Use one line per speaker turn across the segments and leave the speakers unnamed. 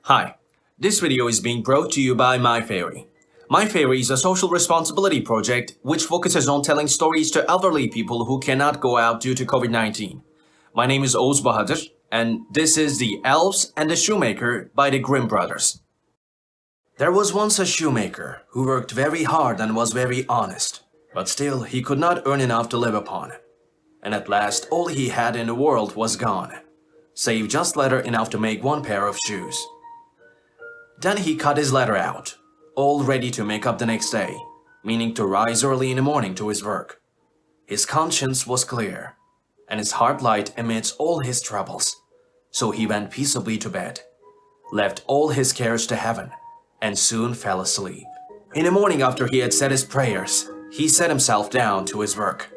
Hi, this video is being brought to you by MyFairy. MyFairy is a social responsibility project which focuses on telling stories to elderly people who cannot go out due to COVID-19. My name is Oğuz Bahadır, and this is The Elves and the Shoemaker by the Grimm brothers. There was once a shoemaker who worked very hard and was very honest, but still he could not earn enough to live upon. And at last all he had in the world was gone, save just leather enough to make one pair of shoes. Then he cut his leather out, all ready to make up the next day, meaning to rise early in the morning to his work. His conscience was clear, and his heart light amidst all his troubles. So he went peaceably to bed, left all his cares to heaven, and soon fell asleep. In the morning after he had said his prayers, he sat himself down to his work,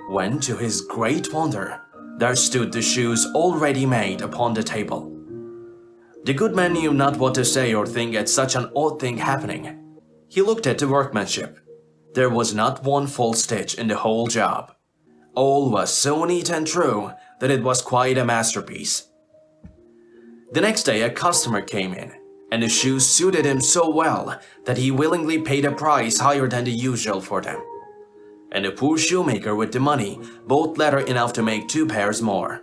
when to his great wonder, there stood the shoes already made upon the table. The good man knew not what to say or think at such an odd thing happening. He looked at the workmanship. There was not one false stitch in the whole job. All was so neat and true that it was quite a masterpiece. The next day a customer came in, and the shoes suited him so well that he willingly paid a price higher than the usual for them. And the poor shoemaker with the money bought leather enough to make 2 pairs more.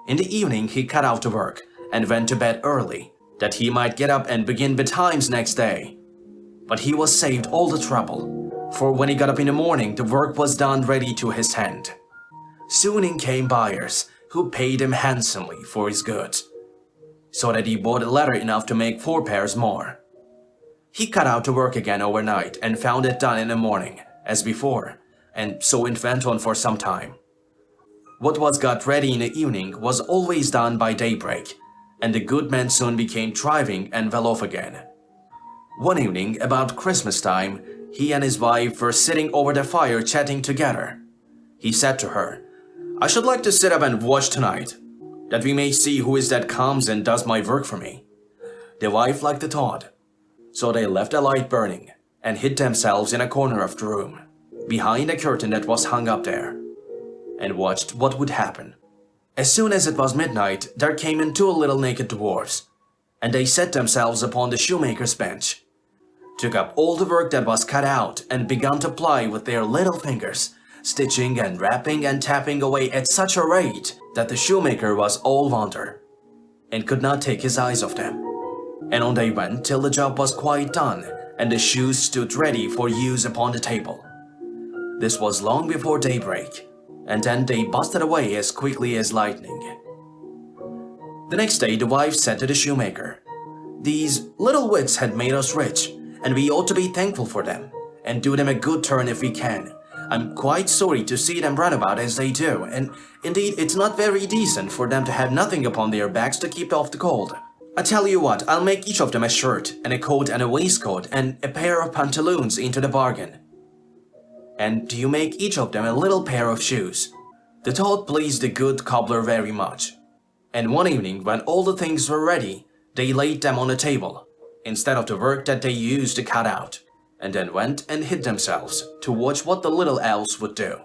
In the evening he cut out to work and went to bed early, that he might get up and begin betimes next day. But he was saved all the trouble, for when he got up in the morning the work was done ready to his hand. Soon in came buyers, who paid him handsomely for his goods, so that he bought leather enough to make 4 pairs more. He cut out to work again overnight and found it done in the morning, as before, and so it went on for some time. What was got ready in the evening was always done by daybreak, and the good man soon became thriving and well off again. One evening, about Christmas time, he and his wife were sitting over the fire chatting together. He said to her, "I should like to sit up and watch tonight, that we may see who is that comes and does my work for me." The wife liked the thought, so they left a light burning and hid themselves in a corner of the room, behind a curtain that was hung up there, and watched what would happen. As soon as it was midnight, there came in 2 little naked dwarfs, and they set themselves upon the shoemaker's bench, took up all the work that was cut out, and began to ply with their little fingers, stitching and wrapping and tapping away at such a rate that the shoemaker was all wonder, and could not take his eyes off them. And on they went till the job was quite done, and the shoes stood ready for use upon the table. This was long before daybreak, and then they busted away as quickly as lightning. The next day the wife said to the shoemaker, "These little wits had made us rich, and we ought to be thankful for them, and do them a good turn if we can. I'm quite sorry to see them run about as they do, and indeed it's not very decent for them to have nothing upon their backs to keep off the cold. I tell you what, I'll make each of them a shirt, and a coat and a waistcoat, and a pair of pantaloons into the bargain. And do you make each of them a little pair of shoes." The thought pleased the good cobbler very much, and one evening when all the things were ready, they laid them on the table, instead of the work that they used to cut out, and then went and hid themselves to watch what the little elves would do.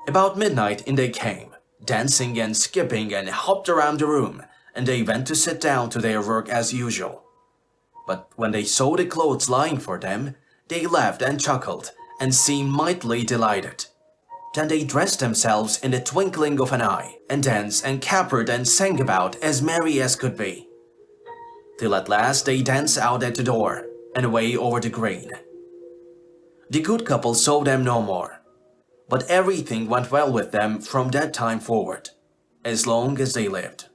About midnight in they came, dancing and skipping and hopped around the room, and they went to sit down to their work as usual. But when they saw the clothes lying for them, they laughed and chuckled, and seemed mightily delighted. Then they dressed themselves in the twinkling of an eye, and danced and capered and sang about as merry as could be, till at last they danced out at the door, and away over the green. The good couple saw them no more, but everything went well with them from that time forward, as long as they lived.